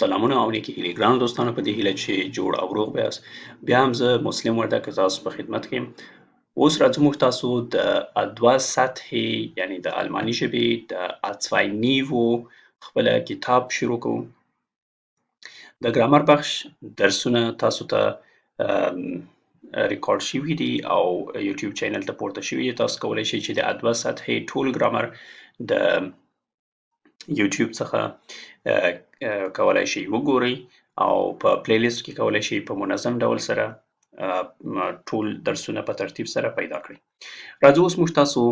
سلامونه او نیکې هیلې ګرانو دوستانو په دې هیله چې جوړ او روغ به یاست. بیا هم زه مسلم وردګ تاسو په خدمت کې یم. اوس راځو موږ تاسو د A2 سطحې یعنی د الماني ژبې د A2 نیوو خپله کتاب شروع کوو. د ګرامر بخش درسونه تاسو ته ریکارډ شوي دي او یوټیوب چینل ته پورته شوي دي. تاسو کولی شئ چې د A2 سطحې ټول ګرامر د یوټیوب څخه کولای شئ وګورئ او په پلی لیست کې کولای شئ په منظم ډول سره ټول درسونه په ترتیب سره پیدا کړئ. راځو اوس موږ تاسو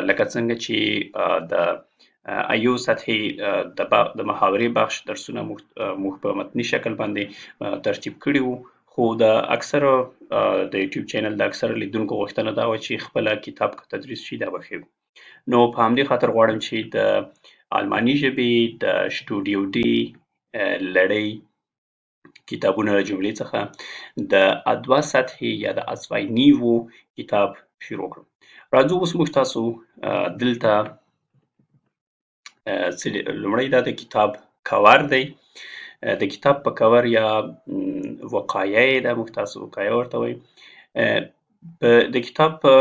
لکه څنګه چې د ایو سطحې د محاورې بخش درسونه موږ په متني شکل باندې ترتیب کړي وو، خو د اکثره د یوټیوب چینل د اکثره لیدونکو غوښتنه دا وه چې خپله کتاب که تدریس شي دا به ښه وي. نو په همدې خاطر غواړم چې د الماني ژبې د سټوډیو ډي لړۍ کتابونه له جملې څخه د A2 سطحې یا د A2 نیوو کتاب شروع کړم. راځو اوس موږ تاسو دلته لومړی دا د کتاب کور دی. د کتاب په کور یا وقایه یې ده، موږ تاسو وقایه ورته وایو. د کتاب په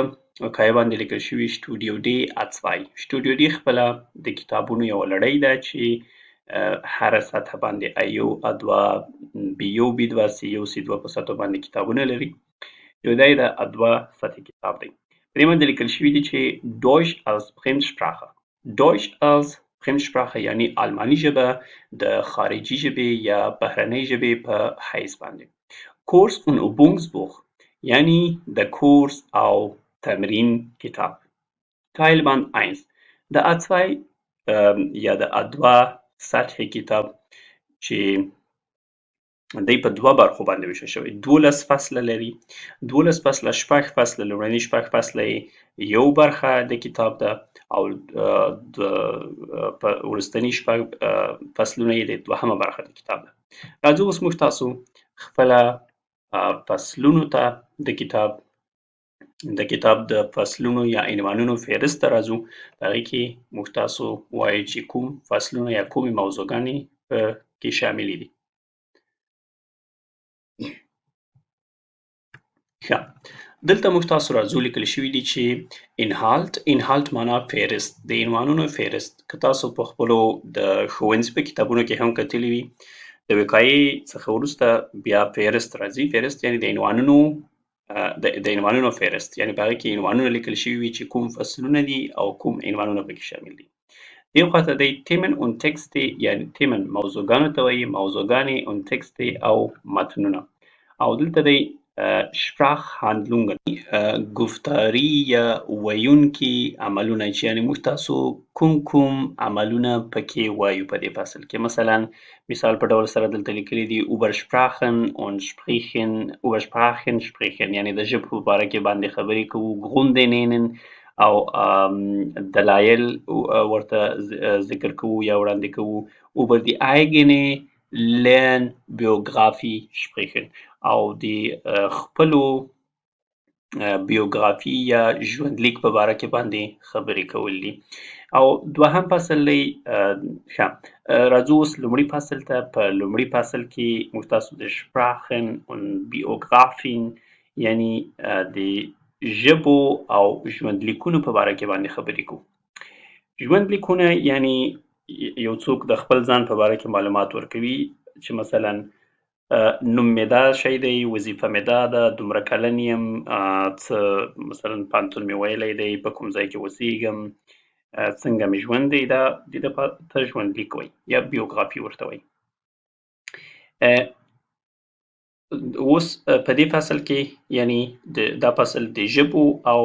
وقایه باندې لیکل شوي سټوډیو ډي A2. سټوډیو ډي خپله د کتابونو یوه لړۍ ده چې هره سطحه باندې A1 A2 B1 B2 C1 C2 په سطحو باندې کتابونه لري. یو دا یې د A2 سطحې کتاب دی. په دې باندې لیکل شوي دي چې Deutsch als Fremdsprache. Deutsch als Fremdsprache یعنی الماني ژبه د خارجي ژبې یا بهرنۍ ژبې په حیث باندې. Kurs und Übungsbuch یعنی د کورس او تمرین کتاب. Teil Band 1 د A2 یا د A2 سطحې کتاب چې دی په دوه برخو باندې ویشل شوی. 12 فصله لري. 12 فصله، 6 فصله، لومړني 6 فصله یې یو برخه د کتاب ده او د وروستني 6 فصلونه یې د دوهمه برخه د کتاب ده. راځو اوس موږ تاسو خپله فصلونو ته د کتاب د فصلونو یا عنوانونو فهرست ته راځو. په هغې کې موږ تاسو وایو چې کوم فصلونه یا کومې موضوعګانې په کې شاملې دي. ښه، دلته موږ تاسو راځو لیکل شوي دي چې انهالت معنا فهرست، د عنوانونو فهرست. که تاسو په خپلو د ښوونځي په کتابونو کې هم کتلي وي، د وقایې څخه وروسته بیا فهرست راځي. فهرست یعنی د عنوانونو فهرست، یعنی په هغې کې عنوانونه لیکل شوي وي چې کوم فصلونه دي او کوم عنوانونه پکې شامل دي. دې خواته دی تیمن اون تکسټې یعنی تیمن موضوعګانو ته وایي، موضوعګانې اون تکسټې او متنونه. او دلته دی Sprachhandlungen گفتاري یا ویونکي عملونه چې یعنې موږ تاسو کوم عملونه پکې وایو په دې فصل کې. مثلا مثال په ډول سره دلته لیکلي دي übersprachen und sprechen یعنې د ژبو په باره کې باندې خبرې کوو. Gründe nennen او دلایل ورته ذکر کوو یا وړاندې کوو. über die eigene Lernbiografie sprechen او د خپلو بیوګرافي یا ژوندلیک په باره کې باندې خبرې کول دي. او دوهم فصل دی. ښه، راځو اوس لومړي فصل ته. په لومړي فصل کې موږ تاسو د Sprachen und Biografien یعنی د ژبو او ژوندلیکونو په باره کې باندې خبرې کوو. ژوندلیکونه یعنی یو څوک د خپل ځان په باره کې معلومات ورکوي چې مثلا نوم مې دا شی دی، وظیفه مې دا ده، دومره کلن یم، څه مثلا پوهنتون مې ویلی دی، په کوم ځای کې اوسېږم، څنګه مې ژوند دی. دا دې ته ژوندلیک وایي یا بیوګرافي ورته وایي. اوس په دې فصل کې یعنی دا فصل د ژبو او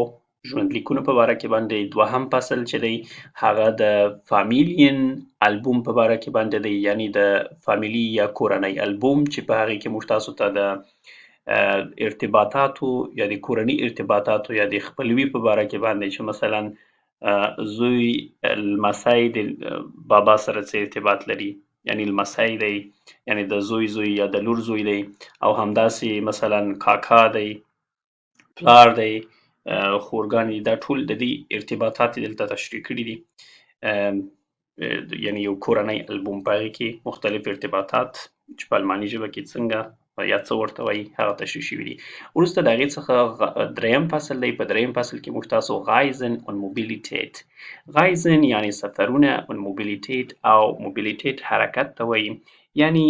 ژوندلیکونو په باره کې باندې دوهم فصل چې دی هغه د فامیلین البوم په باره کې باندې دی، یعنی د فامیلي یا کورنۍ البوم چې په هغې کې موږ تاسو ته د ارتباطاتو یا د کورني ارتباطاتو یا د خپلوي په باره کې باندې چې مثلا زوی لمسی د بابا سره څه ارتباط لري، یعنی لمسی دی یعنی د زوی یا د لور زوی دی. او همداسې مثلا کاکا دی، پلار دی، خورګانې، دا ټول د دې ارتباطات دلته تشریح کړي دي. یعنې یو کورنی البوم په هغې کې مختلف ارتباطات چې په الماني ژبه کې څنګه یا څه ورته وایي هغه تشریح شوي دي. وروسته د هغې څخه دریم فصل دی. په دریم فصل کې موږ تاسو Reisen und Mobilität Reisen یعنې سفرونه und Mobilität او Mobilität حرکت ته وایي. یعنې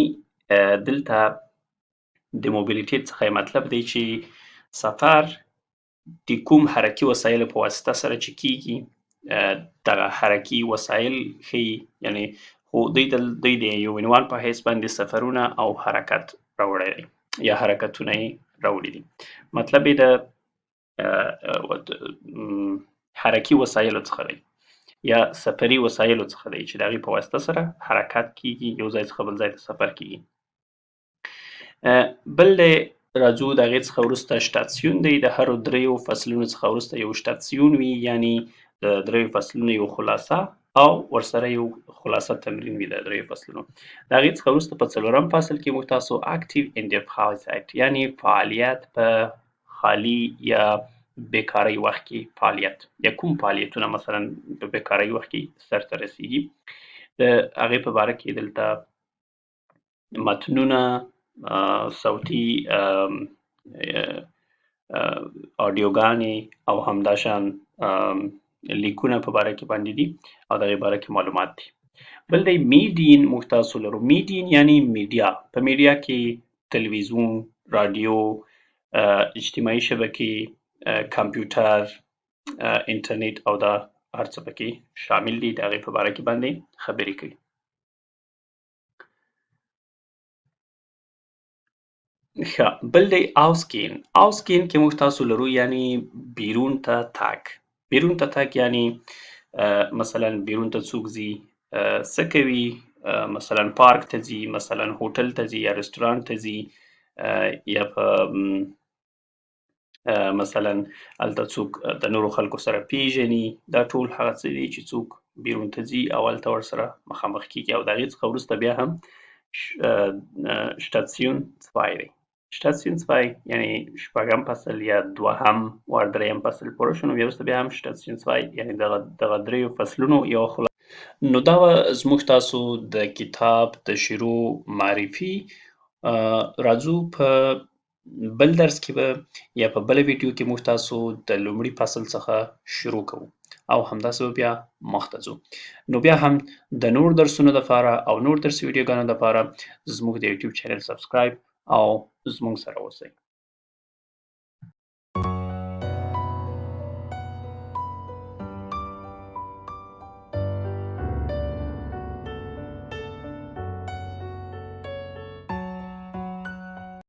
دلته د موبیلیټیت څخه یې مطلب دی چې سفر د کوم حرکي وسایلو په واسطه سره چې کیږي دغه حرکي وسایل ښیي. یعنې خو دوی د یو عنوان په حیث باندې سفرونه او حرکت راوړی دی یا حرکتونه یې راوړي دي. مطلب یې د حرکي وسایلو څخه دی یا سفري وسایلو څخه دی چې د هغې په واسطه سره حرکت کیږي، یو ځای څخه بل ځای ته سفر کیږي. بل دی راځو د هغې څخه وروسته شتاتسیون دی. د هرو دریو فصلونو څخه وروسته یو شتاتسیون وي، یعنې د دریو فصلونو یو خلاصه او ورسره یو خلاصه تمرین وي د دریو فصلونو. د هغې څخه وروسته په څلورم فصل کې موږ تاسو اکټیو ان د Freizeit یعنې فعالیت په خالي یا بیکارۍ وخت کې فعالیت یا کوم فعالیتونه مثلا په بیکارۍ وخت کې سرته رسیږي د هغې په باره کې دلته متنونه، صوتي آډیوګانې او همداشان لیکونه په باره کې باندې دي او د هغې باره کې معلومات دي. بل دی میډین موږ تاسو لرو. میډین یعنې میډیا. په میډیا کې تلویزیون، رادیو، اجتماعي شبکې، کمپیوټر، انټرنیټ او دا هر څه پکې شامل دي. د هغې په باره کې باندې خبرې کوي. ښه، بل دی ausgehen. ausgehen کې موږ تاسو لرو یعنې بیرون ته تګ. بیرون ته تګ یعنې مثلا بیرون ته څوک ځي، څه کوي، مثلا پارک ته ځي، مثلا هوټل ته ځي یا رستورانت ته ځي یا په مثلا هلته څوک د نورو خلکو سره پیژني. دا ټول هغه څه دي چې څوک بیرون ته ځي او هلته ورسره مخامخ کیږي. او د هغې څخه وروسته بیا هم Station 2 دی. Station 2 یعنې شپږم فصل یا دوهم ور دریم فصل پوره شو، نو بیا وروسته بیا هم Station 2 یعنې دغه دریو فصلونو یوه خلاصه. نو دا وه زموږ تاسو د کتاب د شروع معرفي. راځو په بل درس کې به یا په بله ویډیو کې موږ تاسو د لومړي فصل څخه شروع کوو او همداسې به بیا مخته ځو. نو بیا هم د نور درسونو دپاره او نور درسي ویډیوګانو دپاره زموږ د یوټیوب چینل سبسکرایب او زموږ سره اوسئ.